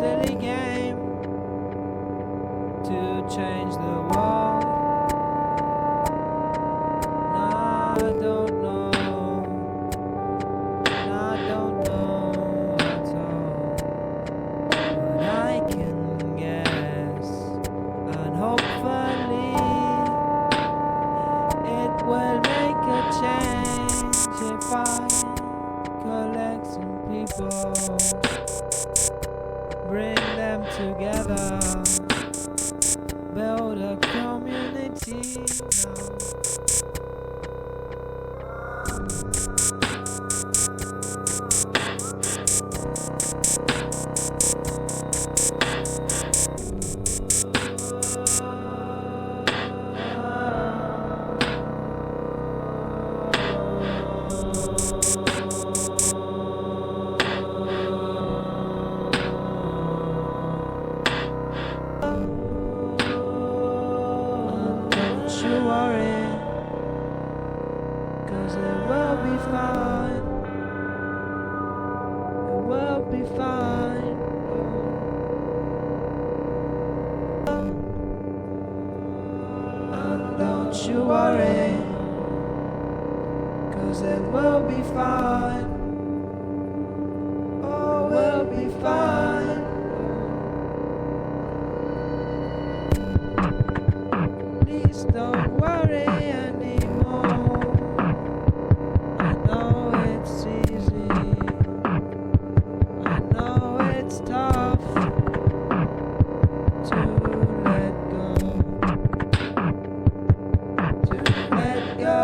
silly game to change the world. I don't know. I don't know at all, but I can guess, and hopefully it will make a change if I collect some people, bring them together, build a community now. Don't you worry, 'cause it will be fine. It will be fine. And don't you worry, 'cause it will be fine. Oh, we'll be fine. Please don't worry anymore. I know it's easy. I know it's tough to let go. To let go.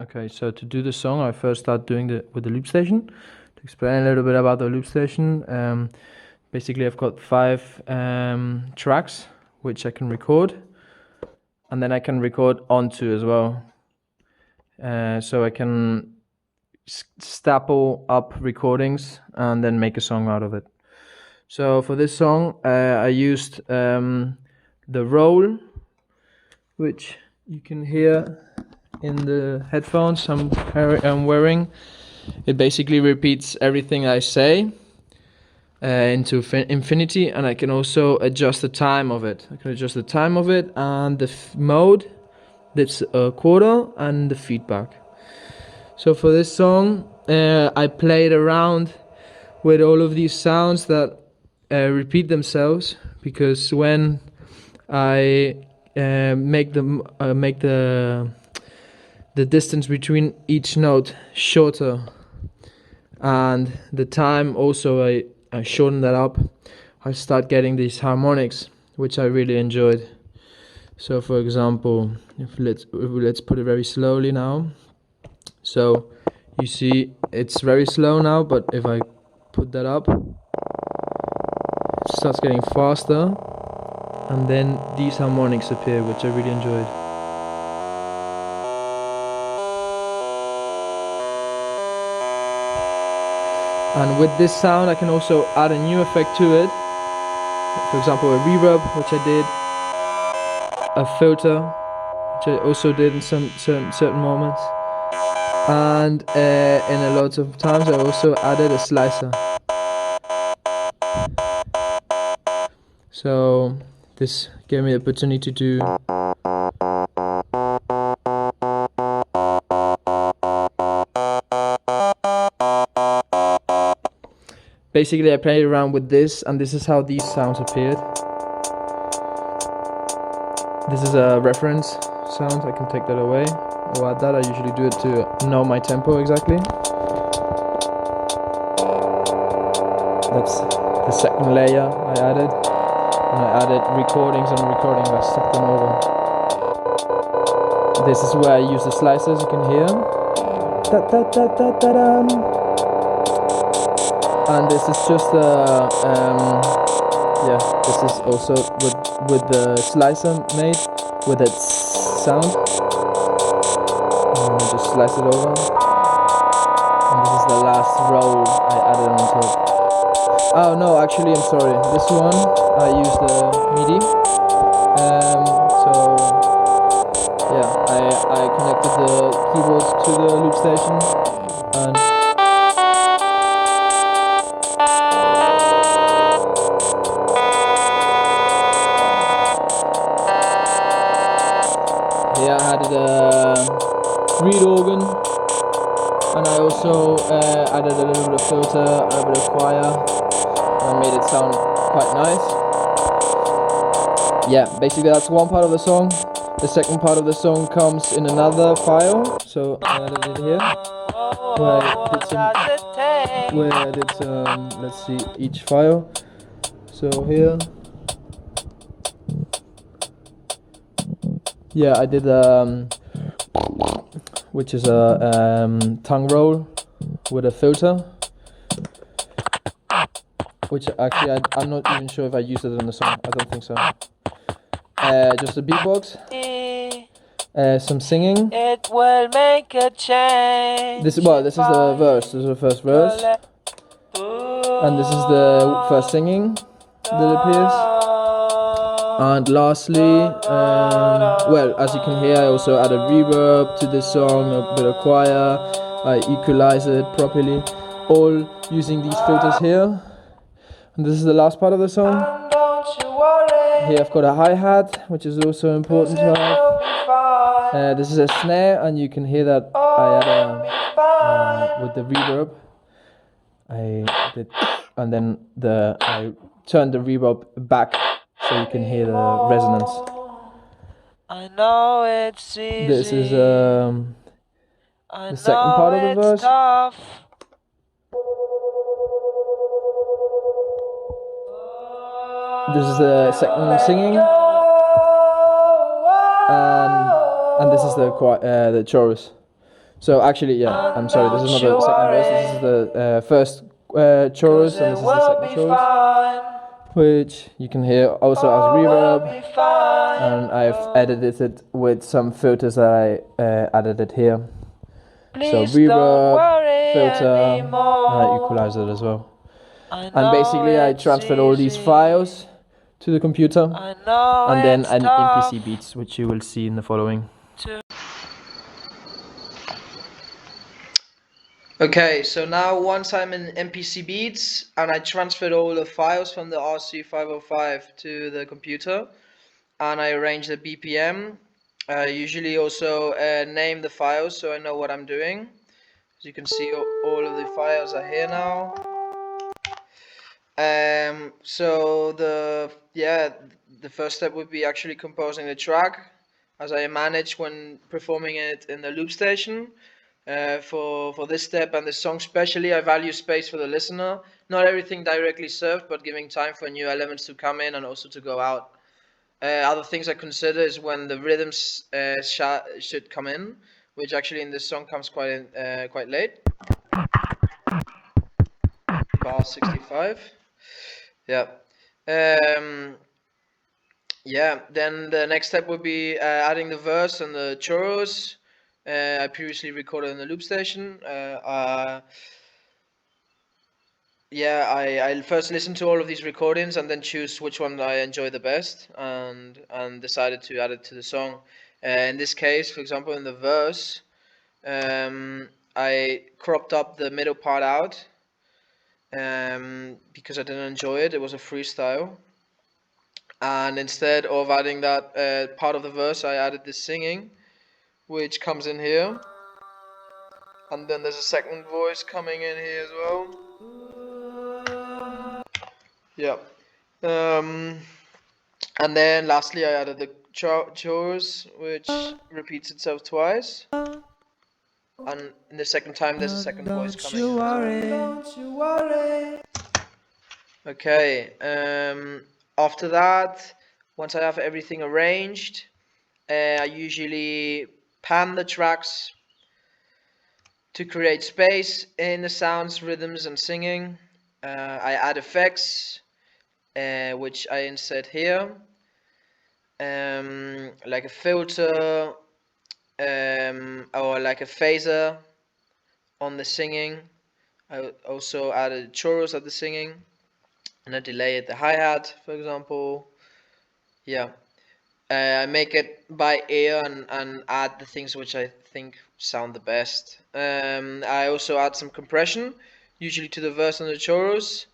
Okay, so to do the song, I first start doing with the loop station. To explain a little bit about the loop station, basically I've got 5 tracks which I can record, and then I can record onto as well. So I can staple up recordings and then make a song out of it. So for this song, I used the roll, which you can hear in the headphones I'm wearing. It basically repeats everything I say into infinity, and I can also adjust the time of it. I can adjust the time of it and the mode, that's a quarter, and the feedback. So for this song, I played around with all of these sounds that repeat themselves, because when I make the distance between each note shorter, and the time also I shorten that up, I start getting these harmonics, which I really enjoyed. So for example, let's put it very slowly now. So you see it's very slow now, but if I put that up, it starts getting faster, and then these harmonics appear, which I really enjoyed. And with this sound I can also add a new effect to it. For example, a reverb, which I did, a filter, which I also did in some certain moments, and in a lot of times I also added a slicer. So this gave me the opportunity to basically I played around with this, and this is how these sounds appeared. This is a reference sound, I can take that away or add that. I usually do it to know my tempo exactly. that's the second layer I added. And I added recordings on recording, I stepped them over. This is where I use the slicers, you can hear. And this is just yeah, this is also with the slicer made, with its sound. And I just slice it over. And this is the last roll I added on top. Oh no, actually I'm sorry. This one I used the MIDI. So yeah, I connected the keyboards to the loop station and here I added a reed organ, and I also added a little bit of filter, a little bit of choir, and I made it sound quite nice. Yeah, basically that's one part of the song. The second part of the song comes in another file, so I added it here, where I did some, let's see, each file. So here, yeah, I did which is a tongue roll with a filter, which actually I'm not even sure if I used it in the song. I don't think so. Just a beatbox, some singing. It will make a change. This is the verse. This is the first verse, and this is the first singing that appears. And lastly, well, as you can hear, I also added reverb to this song, a bit of choir. I equalize it properly, all using these filters here. And this is the last part of the song. Here I've got a hi-hat, which is also important to have. This is a snare, and you can hear that I add with the reverb. I did, and then I turned the reverb back so you can hear the resonance. I know it's easy. This is the second part of the verse. Tough. This is the second singing, and this is the chorus. So actually, yeah, I'm sorry. This is not the second verse. This is the first chorus, and this is the second chorus, which you can hear also as reverb. And I've edited it with some filters that I added it here. So reverb, filter, and I equalize it as well. And basically I transferred all these files to the computer, and then an MPC beats, which you will see in the following. Okay, so now once I'm in MPC Beats and I transferred all the files from the RC505 to the computer, and I arrange the BPM, I usually also name the files so I know what I'm doing. As you can see, all of the files are here now. So the first step would be actually composing the track, as I manage when performing it in the loop station. For this step and this song especially, I value space for the listener. Not everything directly served, but giving time for new elements to come in and also to go out. Other things I consider is when the rhythms should come in, which actually in this song comes quite late. Bar 65. Yeah. Yeah, then the next step would be adding the verse and the chorus. I previously recorded in the loop station. Yeah, I'll first listen to all of these recordings and then choose which one I enjoy the best, and decided to add it to the song. In this case, for example, in the verse, I cropped up the middle part out because I didn't enjoy it. It was a freestyle. And instead of adding that part of the verse, I added the singing, which comes in here. And then there's a second voice coming in here as well. Yeah. And then lastly, I added the chorus, which repeats itself twice. And in the second time, there's a second voice coming in as well. Don't you worry. Okay, after that, once I have everything arranged, I usually pan the tracks to create space in the sounds, rhythms, and singing. I add effects, which I insert here, like a filter, or like a phaser on the singing. I also added chorus at the singing, and a delay at the hi-hat, for example. Yeah. I make it by ear and add the things which I think sound the best. I also add some compression, usually to the verse and the chorus,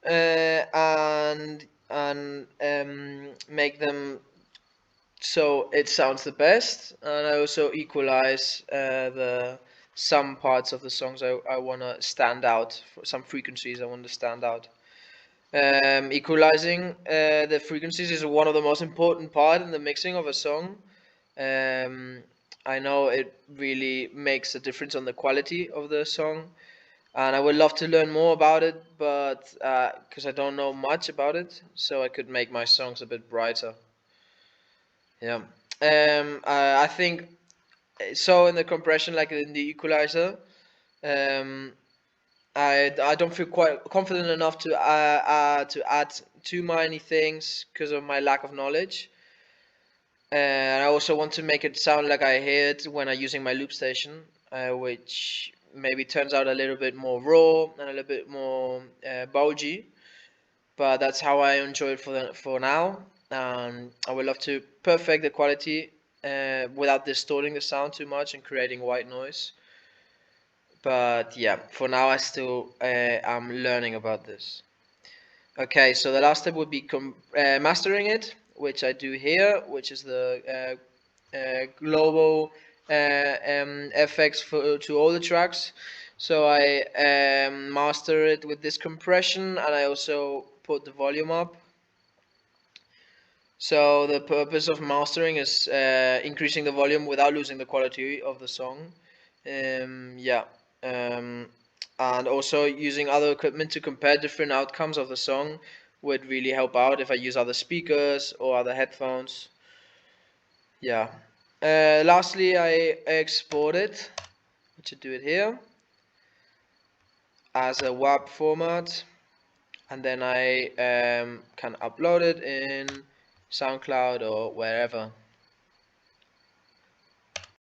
and make them so it sounds the best. And I also equalize the some parts of the songs I want to stand out, for some frequencies I want to stand out. Equalizing the frequencies is one of the most important part in the mixing of a song. Um, I know it really makes a difference on the quality of the song, and I would love to learn more about it, but because I don't know much about it, so I could make my songs a bit brighter. Yeah. I think so in the compression, like in the equalizer. Um, I don't feel quite confident enough to add too many things because of my lack of knowledge. And I also want to make it sound like I hear it when I'm using my loop station, which maybe turns out a little bit more raw and a little bit more bulgy. But that's how I enjoy it for now. I would love to perfect the quality without distorting the sound too much and creating white noise. But yeah, for now I still am learning about this. Okay, so the last step would be mastering it, which I do here, which is the global effects to all the tracks. So I master it with this compression, and I also put the volume up. So the purpose of mastering is increasing the volume without losing the quality of the song. Yeah. Um, and also using other equipment to compare different outcomes of the song would really help out if I use other speakers or other headphones. Yeah. Lastly, I export it, which I do it here, as a WAP format, and then I can upload it in SoundCloud or wherever.